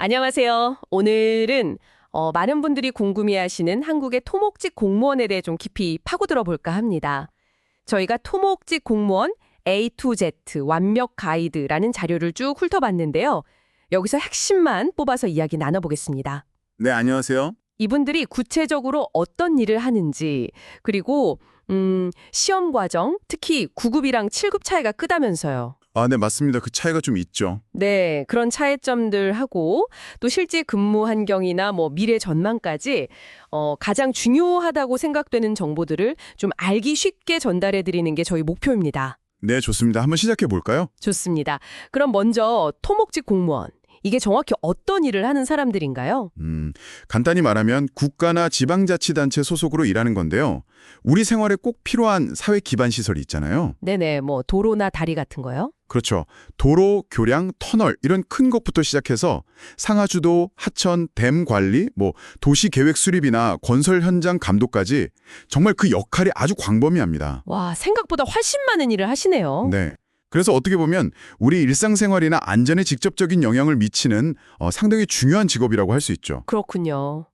안녕하세요. 오늘은 많은 분들이 궁금해하시는 한국의 토목직 공무원에 대해 좀 깊이 파고들어 볼까 합니다. 저희가 토목직 공무원 A to Z 완벽 가이드라는 자료를 쭉 훑어봤는데요. 여기서 핵심만 뽑아서 이야기 나눠보겠습니다. 네, 안녕하세요. 이분들이 구체적으로 어떤 일을 하는지, 그리고 시험 과정, 특히 9급이랑 7급 차이가 크다면서요. 네, 맞습니다. 그 차이가 좀 있죠. 네, 그런 차이점들하고 또 실제 근무 환경이나 미래 전망까지 가장 중요하다고 생각되는 정보들을 좀 알기 쉽게 전달해 드리는 게 저희 목표입니다. 네, 좋습니다. 한번 시작해 볼까요? 좋습니다. 그럼 먼저 토목직 공무원. 이게 정확히 어떤 일을 하는 사람들인가요? 간단히 말하면 국가나 지방자치단체 소속으로 일하는 건데요. 우리 생활에 꼭 필요한 사회 기반 시설이 있잖아요. 네네, 도로나 다리 같은 거요? 그렇죠. 도로, 교량, 터널 이런 큰 것부터 시작해서 상하주도, 하천, 댐 관리, 도시 계획 수립이나 건설 현장 감독까지 정말 그 역할이 아주 광범위합니다. 와, 생각보다 훨씬 많은 일을 하시네요. 네. 그래서 어떻게 보면 우리 일상생활이나 안전에 직접적인 영향을 미치는 상당히 중요한 직업이라고 할 수 있죠. 그렇군요.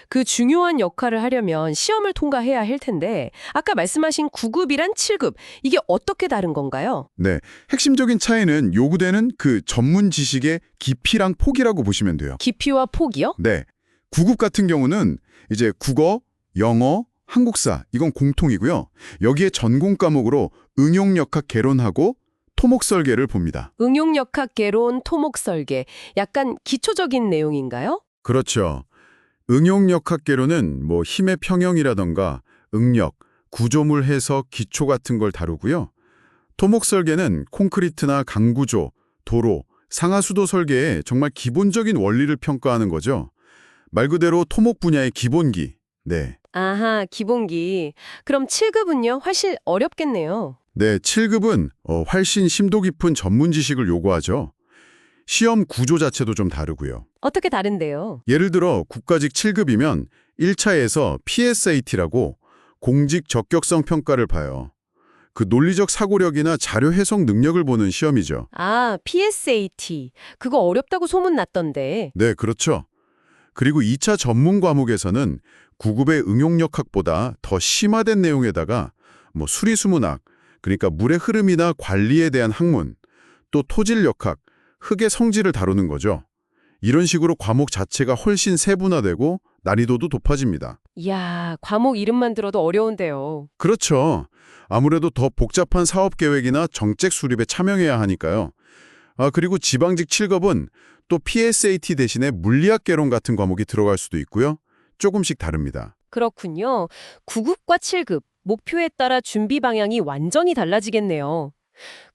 그 중요한 역할을 하려면 시험을 통과해야 할 텐데 아까 말씀하신 9급이란 7급, 이게 어떻게 다른 건가요? 네, 핵심적인 차이는 요구되는 그 전문 지식의 깊이랑 폭이라고 보시면 돼요. 깊이와 폭이요? 네, 9급 같은 경우는 이제 국어, 영어, 한국사 이건 공통이고요. 여기에 전공 과목으로 응용역학 개론하고 토목설계를 봅니다. 응용역학 개론, 토목설계, 약간 기초적인 내용인가요? 그렇죠. 응용역학 개론은 힘의 평형이라던가 응력, 구조물 해석, 기초 같은 걸 다루고요. 토목설계는 콘크리트나 강구조, 도로, 상하수도 설계의 정말 기본적인 원리를 평가하는 거죠. 말 그대로 토목 분야의 기본기. 네. 아하, 기본기. 그럼 7급은요? 훨씬 어렵겠네요. 네, 7급은 훨씬 심도 깊은 전문 지식을 요구하죠. 시험 구조 자체도 좀 다르고요. 어떻게 다른데요? 예를 들어 국가직 7급이면 1차에서 PSAT라고 공직 적격성 평가를 봐요. 그 논리적 사고력이나 자료 해석 능력을 보는 시험이죠. 아, PSAT. 그거 어렵다고 소문났던데. 네, 그렇죠. 그리고 2차 전문 과목에서는 9급의 응용역학보다 더 심화된 내용에다가 수리수문학, 그러니까 물의 흐름이나 관리에 대한 학문, 또 토질역학, 흙의 성질을 다루는 거죠. 이런 식으로 과목 자체가 훨씬 세분화되고 난이도도 높아집니다. 이야, 과목 이름만 들어도 어려운데요. 그렇죠. 아무래도 더 복잡한 사업 계획이나 정책 수립에 참여해야 하니까요. 그리고 지방직 7급은 또 PSAT 대신에 물리학 개론 같은 과목이 들어갈 수도 있고요. 조금씩 다릅니다. 그렇군요. 9급과 7급, 목표에 따라 준비 방향이 완전히 달라지겠네요.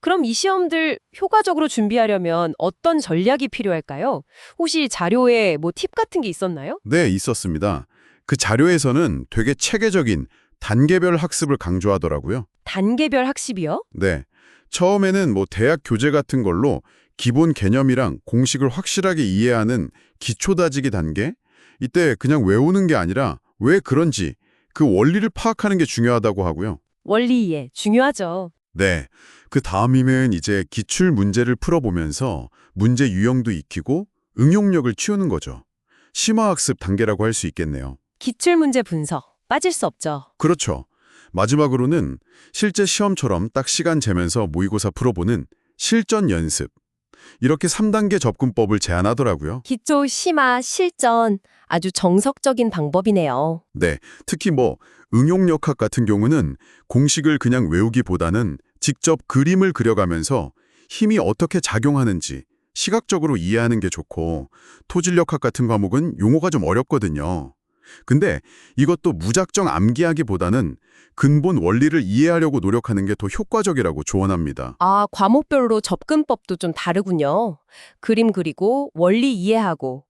그럼 이 시험들 효과적으로 준비하려면 어떤 전략이 필요할까요? 혹시 자료에 팁 같은 게 있었나요? 네, 있었습니다. 그 자료에서는 되게 체계적인 단계별 학습을 강조하더라고요. 단계별 학습이요? 네. 처음에는 대학 교재 같은 걸로 기본 개념이랑 공식을 확실하게 이해하는 기초 다지기 단계? 이때 그냥 외우는 게 아니라 왜 그런지 그 원리를 파악하는 게 중요하다고 하고요. 원리 이해, 중요하죠. 네. 그 다음이면 이제 기출 문제를 풀어보면서 문제 유형도 익히고 응용력을 키우는 거죠. 심화학습 단계라고 할 수 있겠네요. 기출문제 분석, 빠질 수 없죠. 그렇죠. 마지막으로는 실제 시험처럼 딱 시간 재면서 모의고사 풀어보는 실전 연습. 이렇게 3단계 접근법을 제안하더라고요. 기초, 심화, 실전, 아주 정석적인 방법이네요. 네, 특히 응용역학 같은 경우는 공식을 그냥 외우기보다는 직접 그림을 그려가면서 힘이 어떻게 작용하는지 시각적으로 이해하는 게 좋고, 토질역학 같은 과목은 용어가 좀 어렵거든요. 근데 이것도 무작정 암기하기보다는 근본 원리를 이해하려고 노력하는 게 더 효과적이라고 조언합니다. 아, 과목별로 접근법도 좀 다르군요. 그림 그리고 원리 이해하고.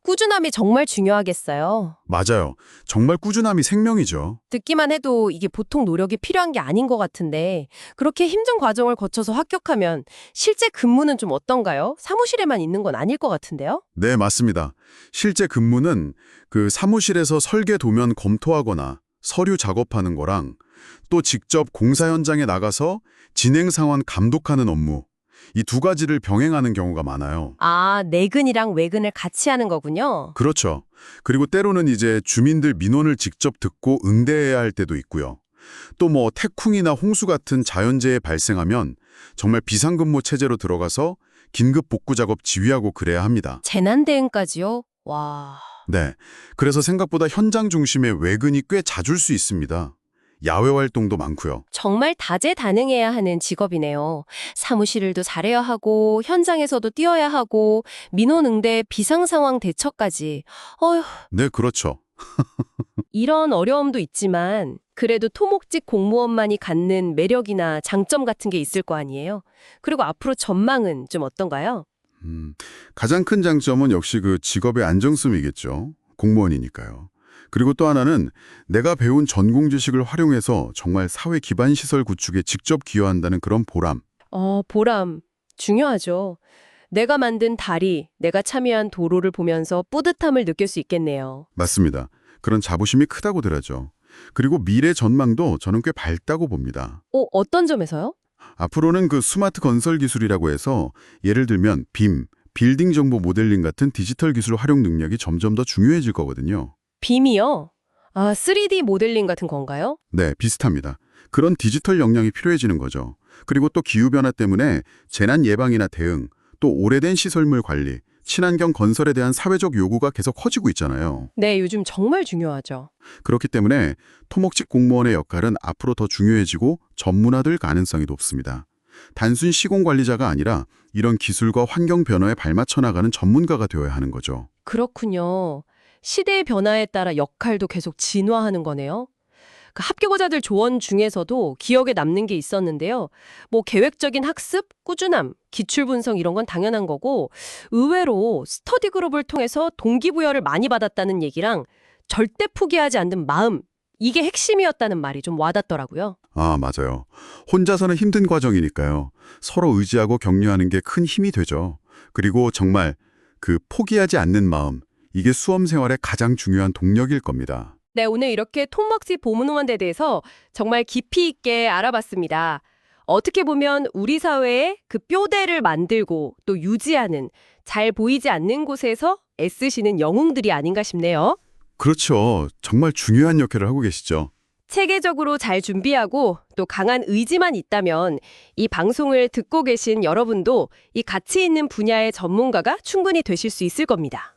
꾸준함이 정말 중요하겠어요. 맞아요. 정말 꾸준함이 생명이죠. 듣기만 해도 이게 보통 노력이 필요한 게 아닌 것 같은데 그렇게 힘든 과정을 거쳐서 합격하면 실제 근무는 좀 어떤가요? 사무실에만 있는 건 아닐 것 같은데요? 네, 맞습니다. 실제 근무는 그 사무실에서 설계 도면 검토하거나 서류 작업하는 거랑 또 직접 공사 현장에 나가서 진행 상황 감독하는 업무, 이 두 가지를 병행하는 경우가 많아요. 아, 내근이랑 외근을 같이 하는 거군요. 그렇죠. 그리고 때로는 이제 주민들 민원을 직접 듣고 응대해야 할 때도 있고요. 또 뭐 태풍이나 홍수 같은 자연재해 발생하면 정말 비상근무 체제로 들어가서 긴급 복구 작업 지휘하고 그래야 합니다. 재난 대응까지요? 와. 네. 그래서 생각보다 현장 중심의 외근이 꽤 잦을 수 있습니다. 야외 활동도 많고요. 정말 다재다능해야 하는 직업이네요. 사무실일도 잘해야 하고 현장에서도 뛰어야 하고 민원 응대, 비상 상황 대처까지. 어휴, 네, 그렇죠. 이런 어려움도 있지만 그래도 토목직 공무원만이 갖는 매력이나 장점 같은 게 있을 거 아니에요. 그리고 앞으로 전망은 좀 어떤가요? 가장 큰 장점은 역시 그 직업의 안정성이겠죠. 공무원이니까요. 그리고 또 하나는 내가 배운 전공 지식을 활용해서 정말 사회 기반 시설 구축에 직접 기여한다는 그런 보람. 보람. 중요하죠. 내가 만든 다리, 내가 참여한 도로를 보면서 뿌듯함을 느낄 수 있겠네요. 맞습니다. 그런 자부심이 크다고 들어죠. 그리고 미래 전망도 저는 꽤 밝다고 봅니다. 어떤 점에서요? 앞으로는 그 스마트 건설 기술이라고 해서 예를 들면 빔, 빌딩 정보 모델링 같은 디지털 기술 활용 능력이 점점 더 중요해질 거거든요. 빔이요? 3D 모델링 같은 건가요? 네, 비슷합니다. 그런 디지털 역량이 필요해지는 거죠. 그리고 또 기후변화 때문에 재난 예방이나 대응, 또 오래된 시설물 관리, 친환경 건설에 대한 사회적 요구가 계속 커지고 있잖아요. 네, 요즘 정말 중요하죠. 그렇기 때문에 토목직 공무원의 역할은 앞으로 더 중요해지고 전문화될 가능성이 높습니다. 단순 시공 관리자가 아니라 이런 기술과 환경 변화에 발맞춰 나가는 전문가가 되어야 하는 거죠. 그렇군요. 시대의 변화에 따라 역할도 계속 진화하는 거네요. 그 합격자들 조언 중에서도 기억에 남는 게 있었는데요. 뭐 계획적인 학습, 꾸준함, 기출 분석 이런 건 당연한 거고 의외로 스터디 그룹을 통해서 동기부여를 많이 받았다는 얘기랑 절대 포기하지 않는 마음 이게 핵심이었다는 말이 좀 와닿더라고요. 아, 맞아요. 혼자서는 힘든 과정이니까요. 서로 의지하고 격려하는 게 큰 힘이 되죠. 그리고 정말 그 포기하지 않는 마음, 이게 수험 생활의 가장 중요한 동력일 겁니다. 네, 오늘 이렇게 토목직 보문원에 대해서 정말 깊이 있게 알아봤습니다. 어떻게 보면 우리 사회에 그 뼈대를 만들고 또 유지하는 잘 보이지 않는 곳에서 애쓰시는 영웅들이 아닌가 싶네요. 그렇죠. 정말 중요한 역할을 하고 계시죠. 체계적으로 잘 준비하고 또 강한 의지만 있다면 이 방송을 듣고 계신 여러분도 이 가치 있는 분야의 전문가가 충분히 되실 수 있을 겁니다.